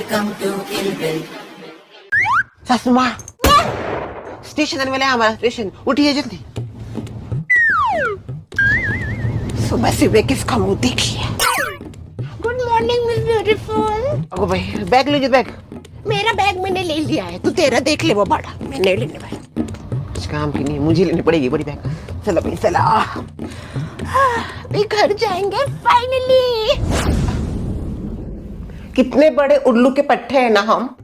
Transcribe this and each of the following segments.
Welcome to Kill Bill. सासू माँ station आने वाला है हमारा स्टेशन, उठिए जल्दी। सुबह सुबह किसका मुंह देखिए। Good morning miss beautiful. अगो भाई बैग लीजिए बैग। मेरा बैग मैंने ले लिया है, तू तेरा देख ले, वो बड़ा मैं नहीं लेने वाली। कुछ काम की नहीं, मुझे लेनी पड़ेगी बड़ी बैग। चलो भाई चला, अभी घर जाएंगे फाइनली। कितने बड़े उल्लू के पट्टे हैं ना हम।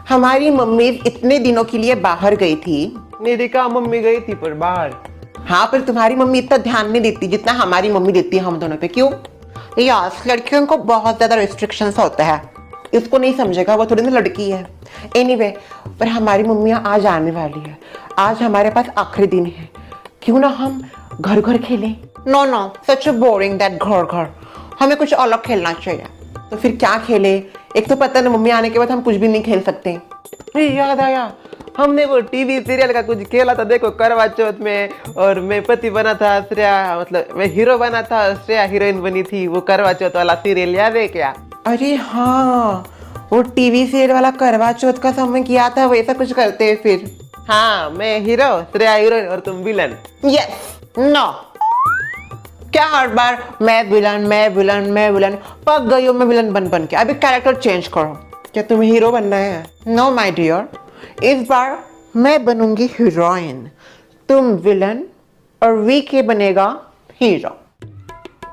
हमारी मम्मी इतने दिनों के लिए बाहर गई थी। मेरी कहा मम्मी गई थी पर बाहर। हाँ पर तुम्हारी मम्मी इतना ध्यान नहीं देती जितना हमारी मम्मी देती है हम दोनों पे। क्यों? यार लड़कियों को बहुत ज्यादा रिस्ट्रिक्शंस होता है, इसको नहीं समझेगा, वो थोड़ी ना लड़की है। एनीवे पर हमारी मम्मी आज आने वाली है। आज हमारे पास आखिरी दिन है, क्यों ना हम घर घर खेलें। No no such boring that घर घर, हमें कुछ अलग खेलना चाहिए। तो फिर क्या खेले? एक तो पता ना मम्मी आने के बाद हम कुछ भी नहीं खेल सकते। याद आया, हमने वो टीवी सीरियल का कुछ खेला था देखो करवा चौथ में, और मैं पति बना था श्रेया, मतलब मैं हीरो बना था, श्रेया हीरोइन बनी थी। वो करवा चौथ वाला सीरियल याद है क्या? अरे हाँ, वो टीवी सीरियल वाला करवा चौथ का समय किया था, वैसा कुछ करते हैं फिर। हाँ मैं हीरो, श्रेया हीरोइन और तुम विलन। यस नो, क्या हर बार मैं विलन मैं विलन मैं विलन, पक गई हो मैं विलन बन बन के। अभी कैरेक्टर चेंज करो। क्या तुम्हें हीरो बनना है? नो माय डियर, इस बार मैं बनूंगी हीरोइन, तुम विलन और वीके बनेगा हीरो।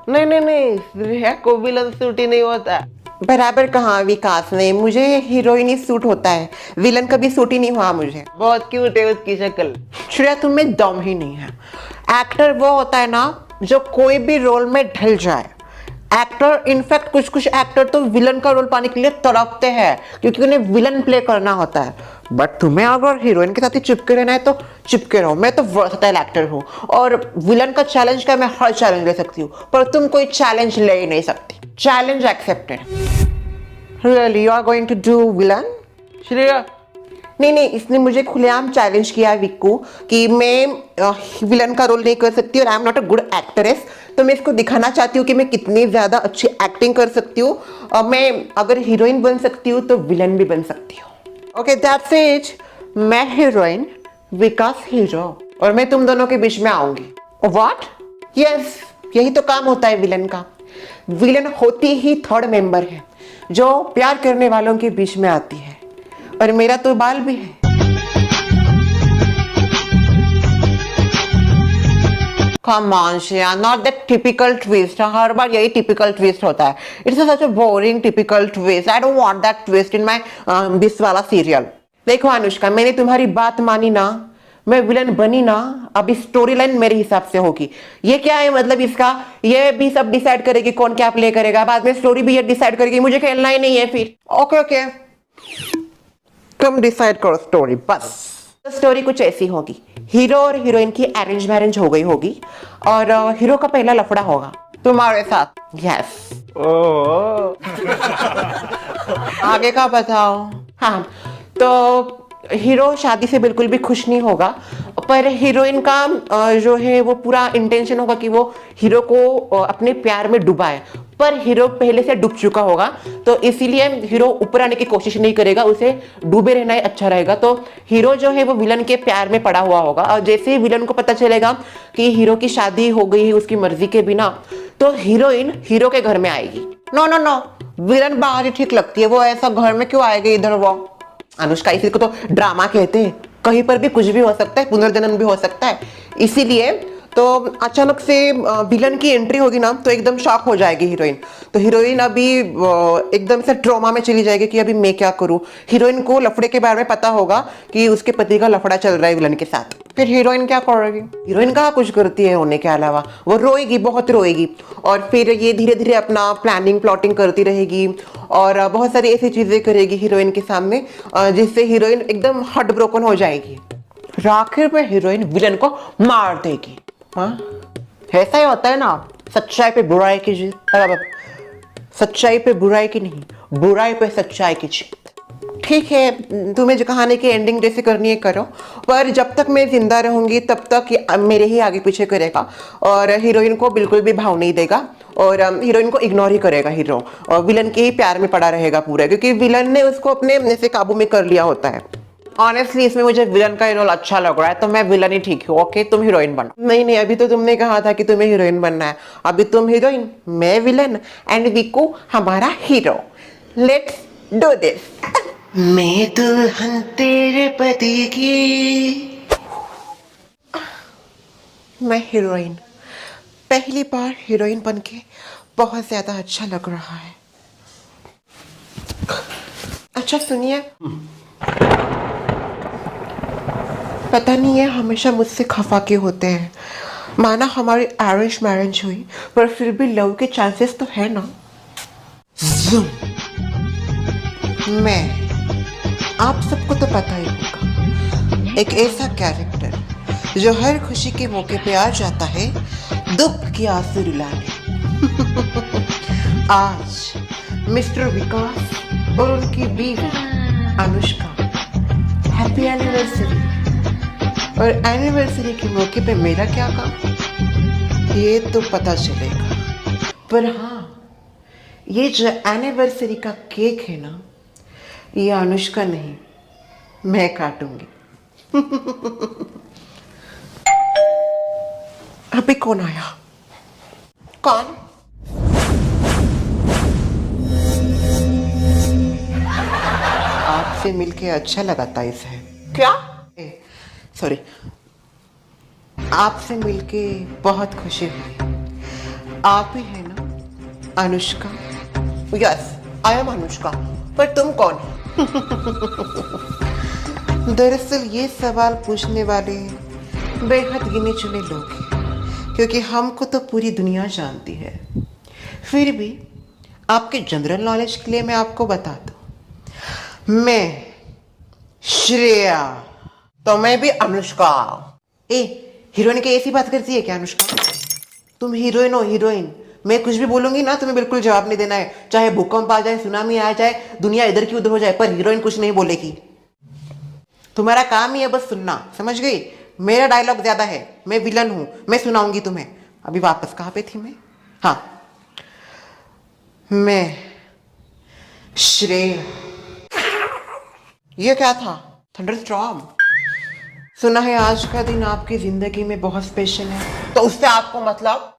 नहीं नहीं नहीं, श्रेया को विलन सूट ही नहीं होता। बराबर कहाँ विकास ने, मुझे हीरोइन ही सूट होता है, विलन कभी सूट ही नहीं हुआ मुझे। बहुत क्यूट है उसकी शक्ल। श्रेया तुम्हें दम ही नहीं है। एक्टर वो होता है ना जो कोई भी रोल में ढल जाए। एक्टर इनफैक्ट कुछ कुछ एक्टर तो विलन का रोल पाने के लिए तड़पते हैं, क्योंकि उन्हें विलन प्ले करना होता है। बट तुम्हें अगर हीरोइन के साथ ही चिपके रहना है तो चिपके रहो। मैं तो वर्सटाइल एक्टर हूँ, और विलन का चैलेंज का मैं हर चैलेंज ले सकती हूँ, पर तुम कोई चैलेंज ले ही नहीं सकती। Challenge accepted. Really you are going to do villain? Shreya नहीं नहीं, इसने मुझे खुलेआम चैलेंज किया विक्कू कि मैं विलन का रोल नहीं कर सकती और I am not a good actress. तो मैं इसको दिखाना चाहती हूँ कि मैं कितनी ज़्यादा अच्छी एक्टिंग कर सकती हूँ। मैं अगर हीरोइन बन सकती हूँ तो विलन भी बन सकती हूँ। Okay that's it. मैं हीरोइन, विकास हीरो, और मैं तुम दोनों के बीच में आऊंगी। व्हाट? यस, यही तो काम होता है विलन का। विलन होती ही थर्ड मेंबर है जो प्यार करने वालों के बीच में आती है, और मेरा तो बाल भी है। Come on, Shreya, not that typical twist. हर बार यही typical twist होता है। It's such a boring typical twist. I don't want that twist in my this वाला serial. देखो अनुष्का, मैंने तुम्हारी बात मानी ना, मैं विलन बनी ना, अभी स्टोरी लाइन मेरे हिसाब से होगी। ये क्या है मतलब इसका? ये भी सब डिसाइड करेगी कौन क्या प्ले करेगा, बाद में स्टोरी भी ये डिसाइड करेगी, मुझे खेलना ही नहीं है फिर। ओके ओके, तुम डिसाइड करो स्टोरी बस। स्टोरी कुछ ऐसी होगी, हीरो और हीरोइन की अरेंज मैरेज हो गई होगी, और हीरो का पहला लफड़ा होगा तुम्हारे साथ। यस। आगे का बताओ। हाँ, तो हीरो शादी से बिल्कुल भी खुश नहीं होगा, पर हीरोइन का जो है वो पूरा इंटेंशन होगा कि वो हीरो को अपने प्यार में डुबाए, पर हीरो पहले से डूब चुका होगा, तो इसीलिए हीरो ऊपर आने की कोशिश नहीं करेगा, उसे डूबे रहना ही अच्छा रहेगा। तो हीरो जो है वो विलन के प्यार में पड़ा हुआ होगा, और जैसे ही विलन को पता चलेगा कि हीरो की शादी हो गई है उसकी मर्जी के बिना, तो हीरोइन हीरो के घर में आएगी। नो नो नो, विलन बाहर ही ठीक लगती है, वो ऐसा घर में क्यों आएगी इधर? वो अनुष्का, इसी को तो ड्रामा कहते हैं। कहीं पर भी कुछ भी हो सकता है, पुनर्जन्म भी हो सकता है। इसीलिए तो अचानक से विलन की एंट्री होगी ना तो एकदम शॉक हो जाएगी हीरोइन। तो हीरोइन अभी एकदम से ट्रॉमा में चली जाएगी कि अभी मैं क्या करूं। हीरोइन को लफड़े के बारे में पता होगा कि उसके पति का लफड़ा चल रहा है विलन के साथ। फिर हीरोइन क्या करेगी? हीरोइन कहाँ कुछ करती है होने के अलावा, वो रोएगी, बहुत रोएगी, और फिर ये धीरे धीरे अपना प्लानिंग प्लॉटिंग करती रहेगी, और बहुत सारी ऐसी चीजें करेगी हीरोइन के सामने जिससे हीरोइन एकदम हार्ट ब्रोकन हो जाएगी। आखिर में हीरोइन विलन को मार देगी। हाँ, ऐसा ही होता है ना, सच्चाई पे बुराई की जीत। सच्चाई पे बुराई की नहीं, बुराई पे सच्चाई की जीत। ठीक है, तुम्हें जो कहानी की एंडिंग जैसे करनी है करो, पर जब तक मैं जिंदा रहूंगी तब तक मेरे ही आगे पीछे करेगा और हीरोइन को बिल्कुल भी भाव नहीं देगा और हीरोइन को इग्नोर ही करेगा हीरो, और विलन के ही प्यार में पड़ा रहेगा पूरा, क्योंकि विलन ने उसको अपने से काबू में कर लिया होता है। ऑनेस्टली इसमें मुझे विलन का रोल अच्छा लग रहा है, तो मैं विलन ही ठीक हूँ। ओके, तुम हीरोइन बनो। नहीं, अभी तो तुमने कहा था कि तुम्हें हीरोइन बनना है। अभी तुम हीरोइन, मैं विलन एंड विकू हमारा हीरो। Let's do this. मैं दुल्हन तेरे पति की, मैं हीरोइन। पहली बार हीरोइन बनके बहुत ज्यादा अच्छा लग रहा है। अच्छा सुनिए, पता नहीं है हमेशा मुझसे खफा क्यों होते हैं। माना हमारी अरेंज मैरिज हुई, पर फिर भी लव के चांसेस तो है ना। Zoom। मैं, आप सबको तो पता ही होगा, एक ऐसा कैरेक्टर जो हर खुशी के मौके पे आ जाता है दुख की आंसू रुलाने। आज मिस्टर विकास और उनकी बीवी अनुष्का, हैप्पी एनिवर्सरी। और एनिवर्सरी के मौके पे मेरा क्या काम, ये तो पता चलेगा। पर हाँ, ये जो एनिवर्सरी का केक है ना, ये अनुष्का नहीं, मैं काटूंगी। अभी कौन आया? कौन? आपसे मिलके अच्छा लगा था इसे। क्या? सॉरी, आपसे मिलके बहुत खुशी हुई। आप ही है ना Anushka? Yes, I am Anushka. पर तुम कौन? दरअसल ये सवाल पूछने वाले बेहद गिने चुने लोग हैं, क्योंकि हमको तो पूरी दुनिया जानती है। फिर भी आपके जनरल नॉलेज के लिए मैं आपको बता दूं, मैं श्रेया। तो मैं भी अनुष्का। हीरोइन की ऐसी बात करती है क्या अनुष्का? तुम हीरोइन हो, हीरोइन। मैं कुछ भी बोलूंगी ना, तुम्हें बिल्कुल जवाब नहीं देना है। चाहे भूकंप आ जाए, सुनामी आ जाए, दुनिया इधर की उधर हो जाए, पर हीरोइन कुछ नहीं बोलेगी। तुम्हारा काम ही है बस सुनना, समझ गई? मेरा डायलॉग ज्यादा है, मैं विलन हूं, मैं सुनाऊंगी तुम्हें। अभी वापस कहाँ पे थी मैं? हाँ, मैं श्रेया। ये क्या था? थंडरस्टॉर्म। सुना है आज का दिन आपकी जिंदगी में बहुत स्पेशल है, तो उससे आपको मतलब?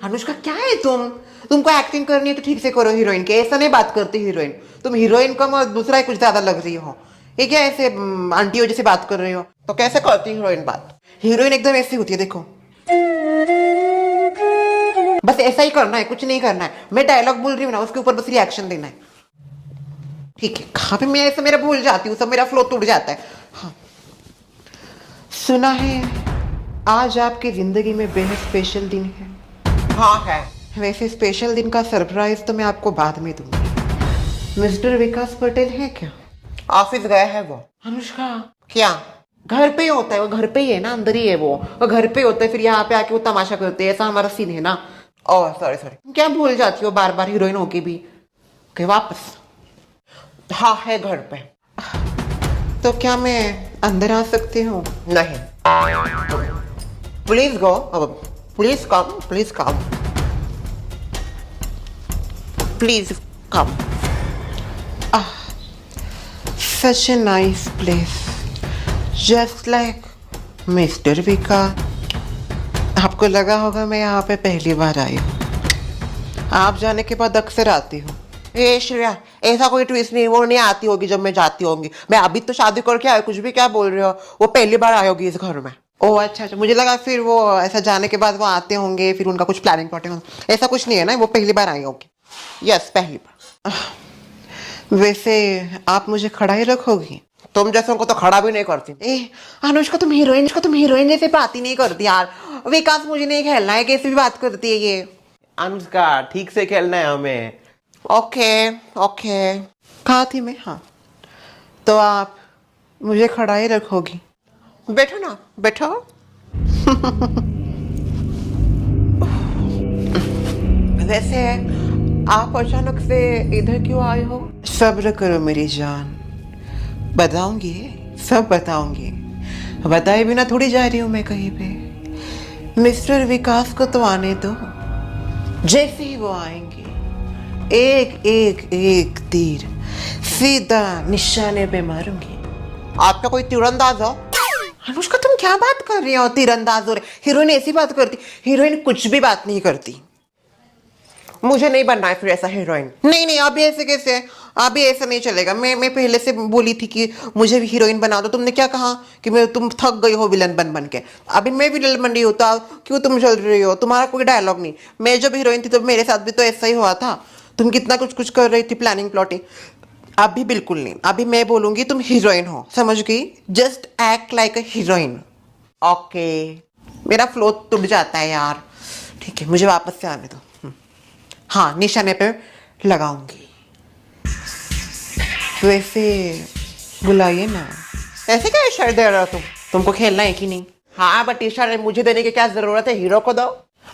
अनुष्का क्या है तुमको एक्टिंग करनी है तो ठीक से करो हीरोइन के, ऐसा नहीं बात करती हीरोइन। तुम हीरोइन कम और दूसरा ही कुछ ज्यादा लग रही हो। ये क्या ऐसे आंटियों जैसे बात कर रही हो? तो कैसे करती हीरोइन बात? हीरोइन एकदम ऐसी होती है, देखो। बस ऐसा ही करना है, कुछ नहीं करना है। मैं डायलॉग बोल रही हूँ ना, उसके ऊपर बस रिएक्शन देना है। ठीक है, कहाँ पे मैं ऐसे मेरा भूल जाती हूँ, सब मेरा फ्लो टूट जाता है। हाँ, सुना है आज आपकी जिंदगी में बेहद स्पेशल दिन है। हाँ है। वैसे स्पेशल दिन का सरप्राइज तो मैं आपको बाद में दूंगी। मिस्टर विकास पटेल है क्या? ऑफिस गया है वो। अनुष्का क्या? घर पे ही होता है वो, घर पे ही है ना, अंदर ही है वो घर पे होता है। फिर यहाँ पे आके वो तमाशा करते हैं, ऐसा हमारा सीन है ना। ओह सॉरी सॉरी, क्या भूल जाती हो बार बार हीरोइन होके भी। ओके वापस। हाँ है घर पे। तो क्या मैं अंदर आ सकती हूँ? नहीं, please go, please come, please come, please come. Such a nice place, just like mister विका। आपको लगा होगा मैं यहाँ पे पहली बार आई हूँ, आप जाने के बाद अक्सर आती हूँ। ए श्रेया, ऐसा कोई ट्विस्ट नहीं, वो नहीं आती होगी जब मैं जाती होंगी। मैं अभी तो शादी करके आई, कुछ भी क्या बोल रहे हो? वो पहली बार आई होगी इस घर में। ओह अच्छा अच्छा, मुझे लगा फिर वो ऐसा जाने के बाद वो आते होंगे, फिर उनका कुछ प्लानिंग प्लॉटिंग होगा। ऐसा कुछ नहीं है ना, वो पहली बार आई होगी। यस पहली बार। वैसे आप मुझे खड़ा ही रखोगी? तुम जैसों को तो खड़ा भी नहीं करती। अनुष्का तुम हीरोइन जैसे बात ही नहीं करती यार। विकास मुझे नहीं खेलना है, कैसी भी बात करती है ये। अनुष्का ठीक से खेलना है हमें। ओके ओके, कहाँ थी मैं? हाँ, तो आप मुझे खड़ा ही रखोगी। बैठो ना, बैठो। वैसे आप अचानक से इधर क्यों आए हो? सब्र करो मेरी जान, बताऊंगी, सब बताऊंगी। बताए बिना थोड़ी जा रही हूं मैं कहीं पे। मिस्टर विकास को तो आने दो, जैसे ही वो आएंगे एक एक एक तीर सीधा निशाने पे मारूंगी। आपका कोई तीरंदाज हो? अनुष्का तुम क्या बात कर रही हो? तीरंदाज हो रहे? हीरोइन ऐसी बात करती? हीरोइन कुछ भी बात नहीं करती। मुझे नहीं बनना है फिर ऐसा हीरोइन। नहीं नहीं, अभी ऐसे कैसे? अभी ऐसा नहीं चलेगा। मैं पहले से बोली थी कि मुझे भी हीरोइन बना दो। तुमने क्या कहा कि तुम थक गई हो विलन बन बन के। अभी मैं विलन बन रही हूँ तो क्यों तुम चल रही हो? तुम्हारा कोई डायलॉग नहीं। मैं जब हीरोइन थी तो मेरे साथ भी तो ऐसा ही हुआ था। तुम कितना कुछ कुछ कर रही थी, प्लानिंग प्लॉटिंग। अभी बिल्कुल नहीं। अभी मैं बोलूंगी तुम हीरोइन हो, समझ गई? जस्ट एक्ट लाइक अ हीरोइन। ओके, मेरा फ्लो टूट जाता है यार। ठीक है, मुझे वापस से आने दो। हाँ, निशाने पे लगाऊंगी। वैसे बुलाइए ना। ऐसे क्या इशारे दे रहे हो तुम? तुमको खेलना है कि नहीं? हाँ, बट इशारे मुझे देने की क्या जरूरत है? हीरो को दो।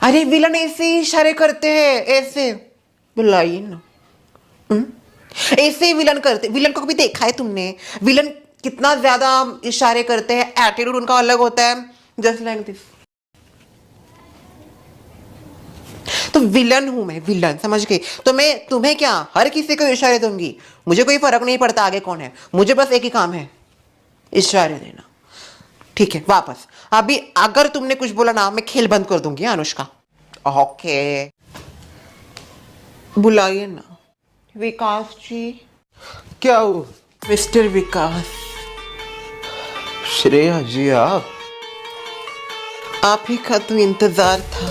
अरे विलन ऐसे ही इशारे करते हैं, ऐसे। बुलाइए ना। ऐसे ही विलन करते। विलन को कभी देखा है तुमने? विलन कितना ज्यादा इशारे करते हैं, एटीट्यूड उनका अलग होता है। Just like this. तो विलन हूं मैं, विलन, समझ गई? तो मैं तुम्हें क्या हर किसी को इशारे दूंगी? मुझे कोई फर्क नहीं पड़ता आगे कौन है। मुझे बस एक ही काम है, इशारे देना। ठीक है, वापस। अभी अगर तुमने कुछ बोला ना, मैं खेल बंद कर दूंगी। अनुष्का, ओके। बुलाइए ना। विकास जी। क्या हो? मिस्टर विकास। श्रेया जी आप ही का तो इंतजार था।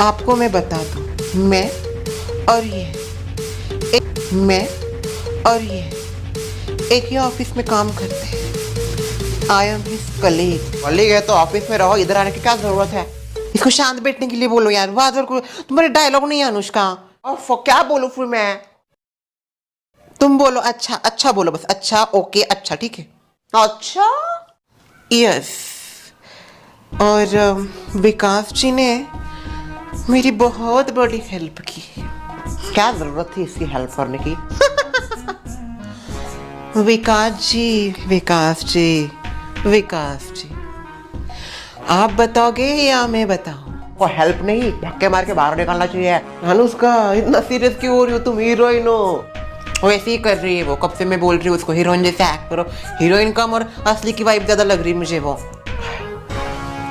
आपको मैं बता दूं, मैं और ये एक ही ऑफिस में काम करते हैं। I am his colleague. Colleague है तो ऑफिस में रहो, इधर आने की क्या जरूरत है? इसको शांत बैठने के लिए बोलो यार। वाजर को तुम्हारे डायलॉग नहीं है अनुष्का। और क्या बोलो फिर मैं? तुम बोलो। अच्छा अच्छा बोलो बस। अच्छा, ओके, अच्छा, ठीक है। अच्छा, यस। और विकास जी ने मेरी बहुत बड़ी हेल्प की। क्या जरूरत थी इसकी हेल्प करने की? विकास जी, विकास जी, विकास जी, आप बताओगे या मैं बताऊं? वो हेल्प नहीं, धक्के मार के बाहर निकालना चाहिए। अनुष्का, इतना सीरियस क्यों हो रही हो? तुम हीरोइन हो। वैसे ही कर रही है वो। कब से मैं बोल रही हूँ उसको हीरोइन जैसे एक्ट करो। हीरोइन कम और असली की वाइब ज्यादा लग रही मुझे वो।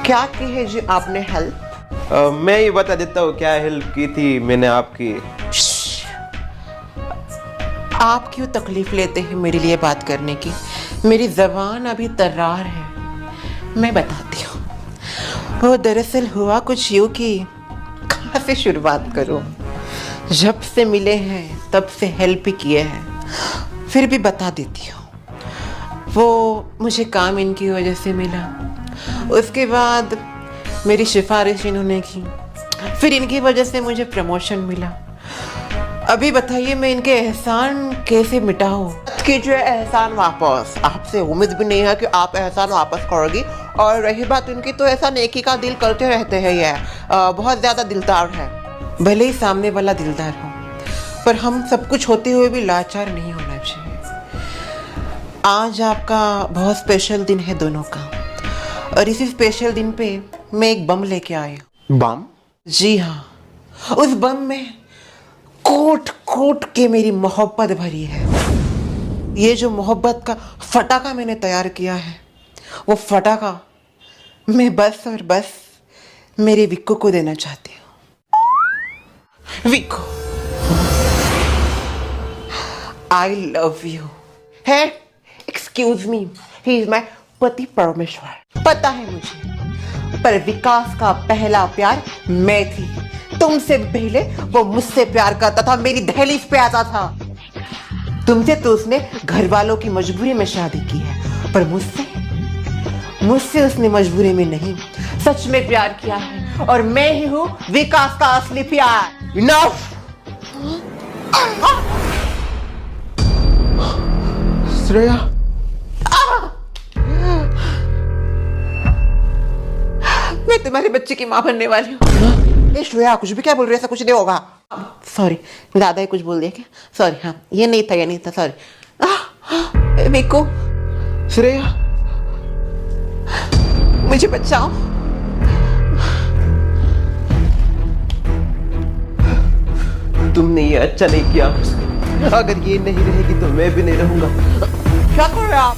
क्या की है जी आपने हेल्प? मैं ये बता देता हूँ क्या हेल्प की थी मैंने आपकी। आप क्यों तकलीफ लेते हैं मेरे लिए बात करने की? मेरी जबान अभी तर्रार है। मैं बताती हूँ। वो दरअसल हुआ कुछ यूं कि कहाँ से शुरुआत करूँ? जब से मिले हैं तब से हेल्प ही किए हैं। फिर भी बता देती हूँ। वो मुझे काम इनकी वजह से मिला। उसके बाद मेरी सिफारिश इन्होंने की। फिर इनकी वजह से मुझे प्रमोशन मिला। अभी बताइए मैं इनके एहसान कैसे मिटाऊं? कीजिए एहसान वापस। आपसे उम्मीद भी नहीं है कि आप एहसान वापस करोगी। और रही बात उनकी, तो ऐसा नेकी का दिल करते रहते हैं। ये बहुत ज़्यादा दिलदार है। भले ही सामने वाला दिलदार हो, पर हम सब कुछ होते हुए भी लाचार नहीं होना चाहिए। आज आपका बहुत स्पेशल दिन है दोनों का। और इसी स्पेशल दिन पे मैं एक बम लेके आई हूँ। बम? जी हाँ, उस बम में कोट कोट के मेरी मोहब्बत भरी है। ये जो मोहब्बत का फटाका मैंने तैयार किया है, वो फटाका मैं बस और बस मेरे विक्को को देना चाहती हूँ। विक्को, आई लव यू। है, excuse me, he is my पति परमेश्वर। पता है मुझे, पर विकास का पहला प्यार मैं थी। तुमसे पहले वो मुझसे प्यार करता था, मेरी दहलीज पे आता था। तुमसे तो उसने घर वालों की मजबूरी में शादी की है, पर मुझसे उसने मजबूरी में नहीं, सच में प्यार किया है। और मैं ही हूं विकास का असली प्यार। इनफ। श्रेया, मैं तुम्हारे बच्चे की मां बनने वाली हूँ। ए श्रेया, कुछ भी क्या बोल रही है? ऐसा कुछ नहीं होगा। सॉरी, दादा ही कुछ बोल दिया क्या? सॉरी। हाँ, ये नहीं था, सॉरी। मेको, श्रेया, मुझे बचाओ। तुमने ये अच्छा नहीं किया। अगर ये नहीं रहेगी तो मैं भी नहीं रहूंगा। क्या कर रहे हो आप?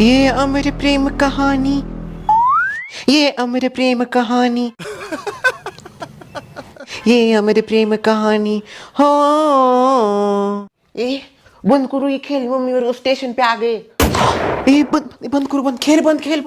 ये अमर प्रेम कहानी, ये अमर प्रेम कहानी, ये अमर प्रेम कहानी। हाँ ए बंद करो ये खेल, मम्मी मेरे को स्टेशन पे आ गए। ए बंद बंद करो, बंद खेल, बंद खेल।